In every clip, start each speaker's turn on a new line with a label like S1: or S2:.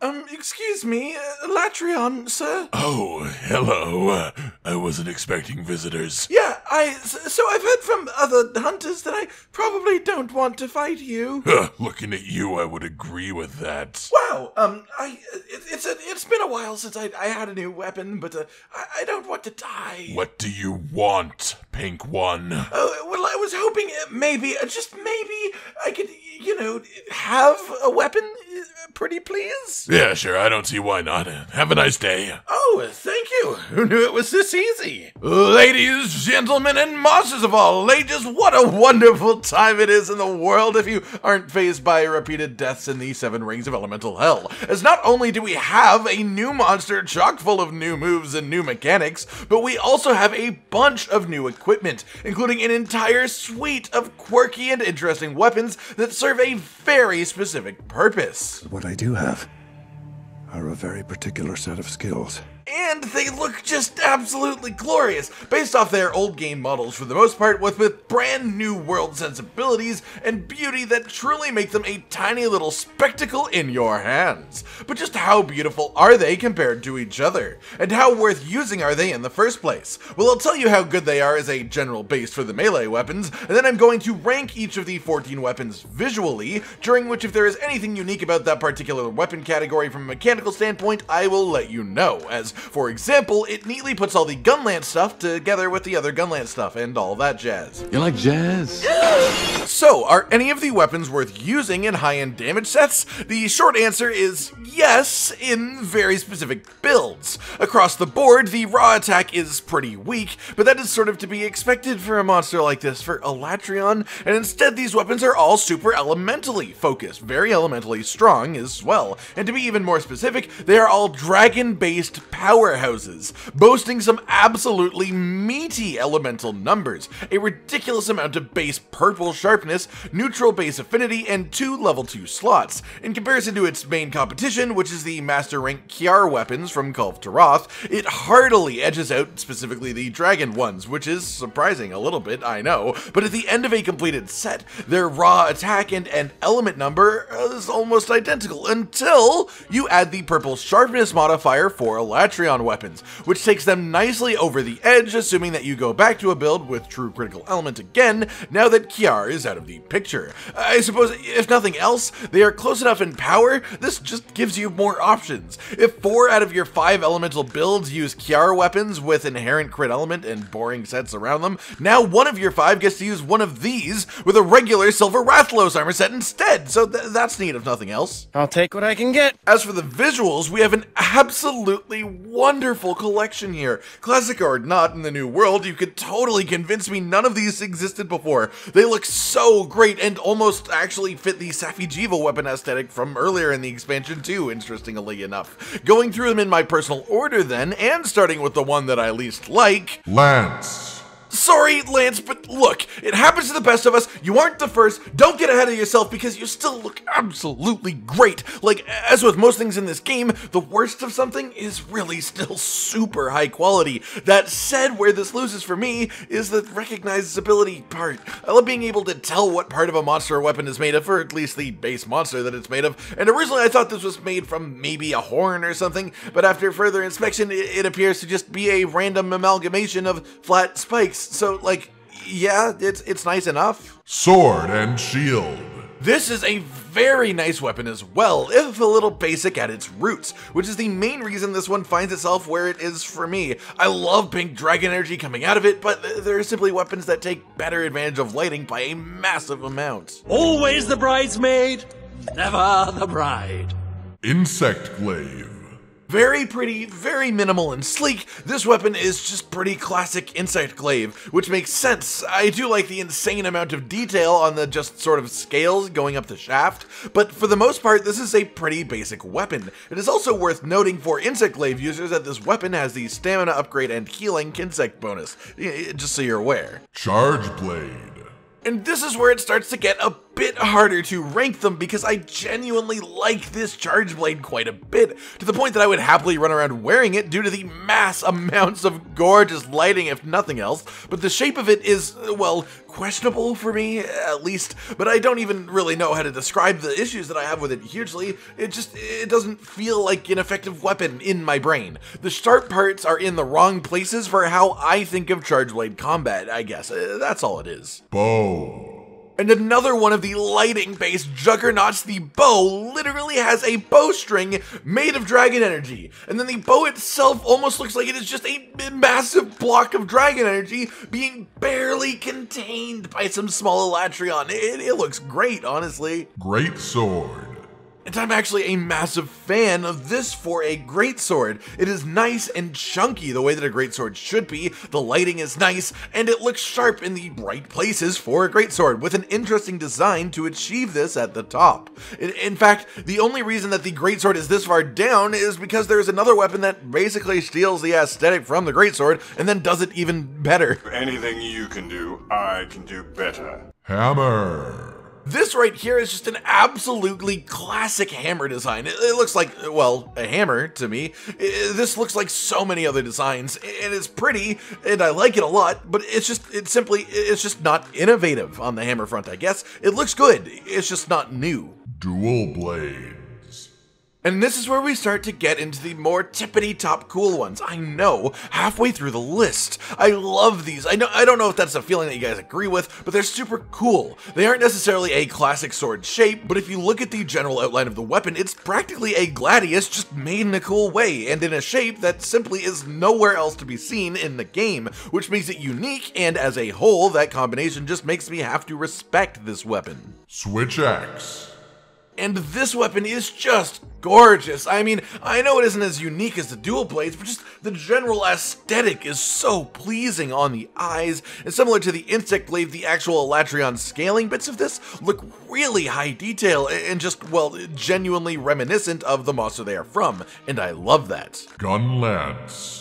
S1: Excuse me, Alatreon, sir?
S2: Oh, hello. I wasn't expecting visitors.
S1: Yeah, so I've heard from other hunters that I probably don't want to fight you.
S2: Looking at you, I would agree with that.
S1: Wow, it's been a while since I had a new weapon, but, I don't want to die.
S2: What do you want, Pink One?
S1: Well, I was hoping maybe, just maybe, I could, have a weapon, pretty please?
S2: Yeah, sure, I don't see why not. Have a nice day.
S1: Oh, thank you. Who knew it was this easy?
S2: Ladies, gentlemen, and monsters of all ages, what a wonderful time it is in the world if you
S1: aren't fazed by repeated deaths in the 7 rings of elemental hell. As not only do we have a new monster chock full of new moves and new mechanics, but we also have a bunch of new equipment, including an entire suite of quirky and interesting weapons that serve a very specific purpose.
S3: What I do have are a very particular set of skills.
S1: And they look just absolutely glorious, based off their old game models for the most part, with brand new world sensibilities and beauty that truly make them a tiny little spectacle in your hands. But just how beautiful are they compared to each other? And how worth using are they in the first place? Well, I'll tell you how good they are as a general base for the melee weapons, and then I'm going to rank each of the 14 weapons visually, during which if there is anything unique about that particular weapon category from a mechanical standpoint, I will let you know, as for example, it neatly puts all the GUNLANCE stuff together with the other GUNLANCE stuff and all that jazz.
S3: You like jazz?
S1: So, are any of the weapons worth using in high-end damage sets? The short answer is yes, in very specific builds. Across the board, the raw attack is pretty weak, but that is sort of to be expected for a monster like this for Alatreon, and instead these weapons are all super elementally focused, very elementally strong as well. And to be even more specific, they are all dragon-based powerhouses, boasting some absolutely meaty elemental numbers, a ridiculous amount of base purple sharpness, neutral base affinity, and 2 level 2 slots. In comparison to its main competition, which is the master rank Kiar weapons from Kulve Taroth, it heartily edges out specifically the dragon ones, which is surprising a little bit, I know, but at the end of a completed set, their raw attack and element number is almost identical until you add the purple sharpness modifier for Alatreon weapons, which takes them nicely over the edge, assuming that you go back to a build with true critical element again, now that Kiar is out of the picture. I suppose, if nothing else, they are close enough in power, this just gives you more options. If 4 out of your 5 elemental builds use Kiar weapons with inherent crit element and boring sets around them, now 1 of your 5 gets to use one of these with a regular Silver Rathalos armor set instead, so that's neat if nothing else.
S4: I'll take what I can get.
S1: As for the visuals, we have an absolutely wonderful collection here. Classic or not in the new world, you could totally convince me none of these existed before. They look so great and almost actually fit the Safi'jiiva weapon aesthetic from earlier in the expansion too, interestingly enough. Going through them in my personal order then, and starting with the one that I least like,
S2: Lance.
S1: Sorry, Lance, but look, it happens to the best of us. You aren't the first. Don't get ahead of yourself because you still look absolutely great. Like, as with most things in this game, the worst of something is really still super high quality. That said, where this loses for me is the recognizability part. I love being able to tell what part of a monster or weapon is made of, or at least the base monster that it's made of. And originally I thought this was made from maybe a horn or something, but after further inspection, it appears to just be a random amalgamation of flat spikes. So, like, yeah, it's nice enough.
S2: Sword and shield.
S1: This is a very nice weapon as well, if a little basic at its roots, which is the main reason this one finds itself where it is for me. I love pink dragon energy coming out of it, but there are simply weapons that take better advantage of lighting by a massive amount.
S5: Always the bridesmaid, never the bride.
S2: Insect glaive.
S1: Very pretty, very minimal and sleek, this weapon is just pretty classic insect glaive, which makes sense. I do like the insane amount of detail on the just sort of scales going up the shaft, but for the most part this is a pretty basic weapon. It is also worth noting for insect glaive users that this weapon has the stamina upgrade and healing insect bonus, just so you're aware.
S2: Charge blade.
S1: And this is where it starts to get a bit harder to rank them because I genuinely like this charge blade quite a bit, to the point that I would happily run around wearing it due to the mass amounts of gorgeous lighting if nothing else, but the shape of it is, well, questionable for me, at least, but I don't even really know how to describe the issues that I have with it hugely. It doesn't feel like an effective weapon in my brain. The sharp parts are in the wrong places for how I think of charge blade combat, I guess. That's all it is.
S2: Bow.
S1: And another one of the lighting-based juggernauts, the bow literally has a bowstring made of dragon energy. And then the bow itself almost looks like it is just a massive block of dragon energy being barely contained by some small Alatreon. It looks great, honestly.
S2: Greatsword.
S1: And I'm actually a massive fan of this for a greatsword. It is nice and chunky the way that a greatsword should be, the lighting is nice, and it looks sharp in the right places for a greatsword, with an interesting design to achieve this at the top. In fact, the only reason that the greatsword is this far down is because there's another weapon that basically steals the aesthetic from the greatsword and then does it even better.
S3: Anything you can do, I can do better.
S2: Hammer.
S1: This right here is just an absolutely classic hammer design. It looks like, well, a hammer to me. This looks like so many other designs, and it's pretty, and I like it a lot, but it's just not innovative on the hammer front, I guess. It looks good, it's just not new.
S2: Dual blades.
S1: And this is where we start to get into the more tippity-top cool ones. I know, halfway through the list. I love these. I don't know if that's a feeling that you guys agree with, but they're super cool. They aren't necessarily a classic sword shape, but if you look at the general outline of the weapon, it's practically a gladius just made in a cool way, and in a shape that simply is nowhere else to be seen in the game, which makes it unique, and as a whole, that combination just makes me have to respect this weapon.
S2: Switch axe.
S1: And this weapon is just gorgeous. I mean, I know it isn't as unique as the dual blades, but just the general aesthetic is so pleasing on the eyes. And similar to the insect glaive, the actual Alatreon scaling bits of this look really high detail and just, well, genuinely reminiscent of the monster they are from. And I love that.
S2: GUNLANCE.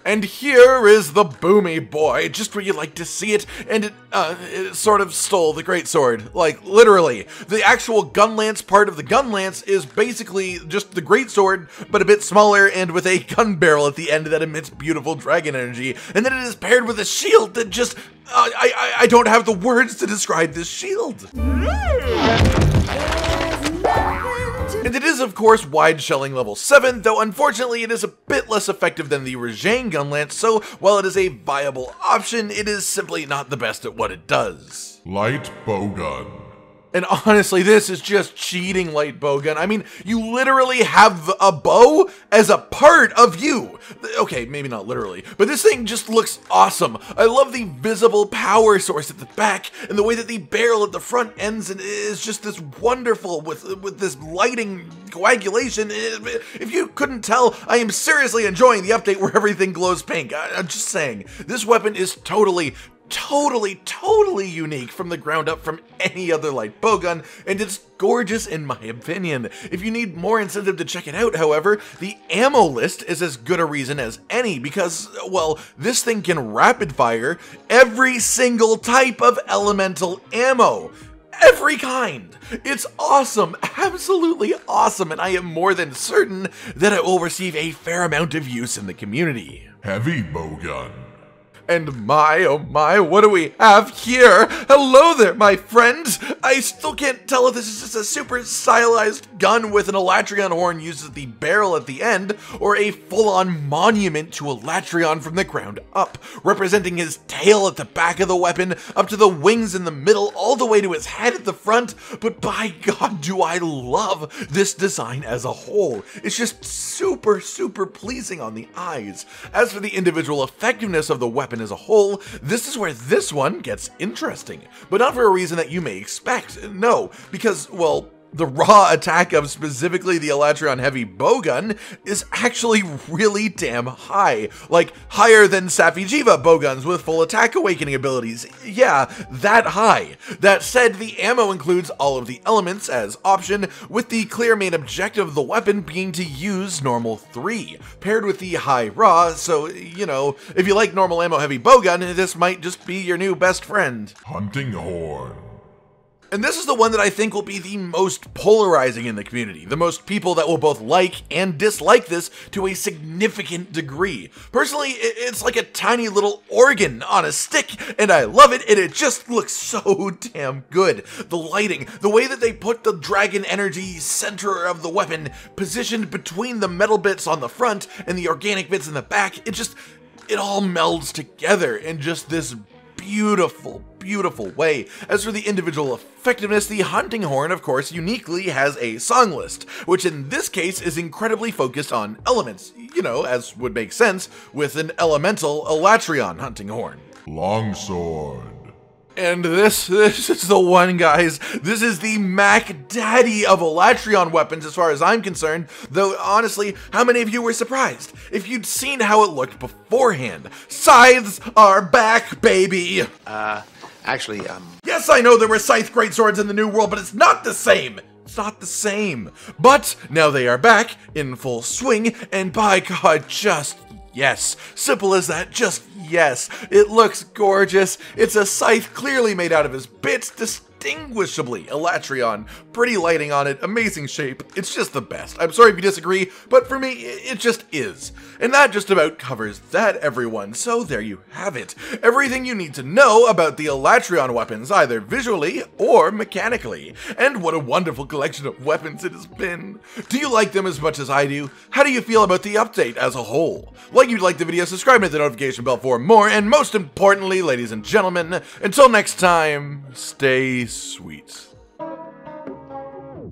S1: And here is the boomy boy, just where you like to see it, and it sort of stole the greatsword, like literally. The actual gunlance part of the gunlance is basically just the greatsword, but a bit smaller and with a gun barrel at the end that emits beautiful dragon energy, and then it is paired with a shield that just, I don't have the words to describe this shield. And it is, of course, wide shelling level 7, though unfortunately it is a bit less effective than the RageGaming GunLance, so while it is a viable option, it is simply not the best at what it does.
S2: Light bowgun.
S1: And honestly, this is just cheating light bowgun. I mean, you literally have a bow as a part of you. Okay, maybe not literally, but this thing just looks awesome. I love the visible power source at the back, and the way that the barrel at the front ends and is just this wonderful with this lighting coagulation. If you couldn't tell, I am seriously enjoying the update where everything glows pink. I'm just saying, this weapon is totally unique from the ground up from any other light bowgun, and it's gorgeous in my opinion. If you need more incentive to check it out, however, the ammo list is as good a reason as any because, well, this thing can rapid fire every single type of elemental ammo. Every kind. It's awesome, absolutely awesome, and I am more than certain that it will receive a fair amount of use in the community.
S2: Heavy bowgun.
S1: And my, oh my, what do we have here? Hello there, my friends! I still can't tell if this is just a super stylized gun with an Alatreon horn used as the barrel at the end, or a full-on monument to Alatreon from the ground up, representing his tail at the back of the weapon, up to the wings in the middle, all the way to his head at the front, but by God do I love this design as a whole. It's just super pleasing on the eyes. As for the individual effectiveness of the weapon as a whole, this is where this one gets interesting, but not for a reason that you may expect. No, because, well, the raw attack of specifically the Alatreon heavy bowgun is actually really damn high, like higher than Safi'jiiva bowguns with full attack awakening abilities. Yeah, that high. That said, the ammo includes all of the elements as option, with the clear main objective of the weapon being to use normal 3, paired with the high raw, so, you know, if you like normal ammo heavy bowgun, this might just be your new best friend.
S2: Hunting horn.
S1: And this is the one that I think will be the most polarizing in the community, the most people that will both like and dislike this to a significant degree. Personally, it's like a tiny little organ on a stick, and I love it, and it just looks so damn good. The lighting, the way that they put the dragon energy center of the weapon positioned between the metal bits on the front and the organic bits in the back, it all melds together in just this beautiful, beautiful way. As for the individual effectiveness, the hunting horn, of course, uniquely has a song list, which in this case is incredibly focused on elements, you know, as would make sense with an elemental Alatreon hunting horn.
S2: Longsword.
S1: And this is the one, guys. This is the Mac Daddy of Alatreon weapons as far as I'm concerned, though honestly, how many of you were surprised if you'd seen how it looked beforehand? Scythes are back, baby! Yes, I know there were scythe greatswords in the New World, but it's not the same! It's not the same. But now they are back in full swing, and by God, just yes. Simple as that, just yes. It looks gorgeous. It's a scythe clearly made out of his bits, distinguishably Alatreon. Pretty lighting on it, amazing shape. It's just the best. I'm sorry if you disagree, but for me, it just is. And that just about covers that, everyone. So there you have it. Everything you need to know about the Alatreon weapons, either visually or mechanically. And what a wonderful collection of weapons it has been. Do you like them as much as I do? How do you feel about the update as a whole? Like you'd like the video, subscribe and hit the notification bell for more, and most importantly, ladies and gentlemen, until next time, stay sweet.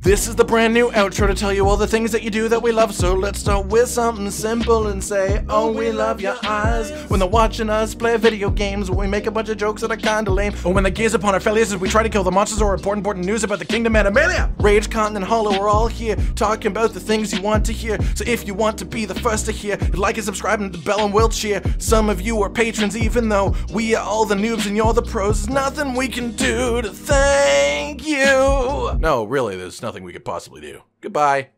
S1: This is the brand new outro to tell you all the things that you do that we love, so let's start with something simple and say, oh, we love your eyes. When they're watching us play video games, when we make a bunch of jokes that are kinda lame, or when they gaze upon our failures as we try to kill the monsters, or important news about the kingdom Animalia. Rage, Continent, Hollow, we're all here, talking about the things you want to hear, so if you want to be the first to hear, like and subscribe and the bell and we'll cheer. Some of you are patrons even though we are all the noobs and you're the pros. There's nothing we can do to thank you. No, really, there's nothing we could possibly do. Goodbye.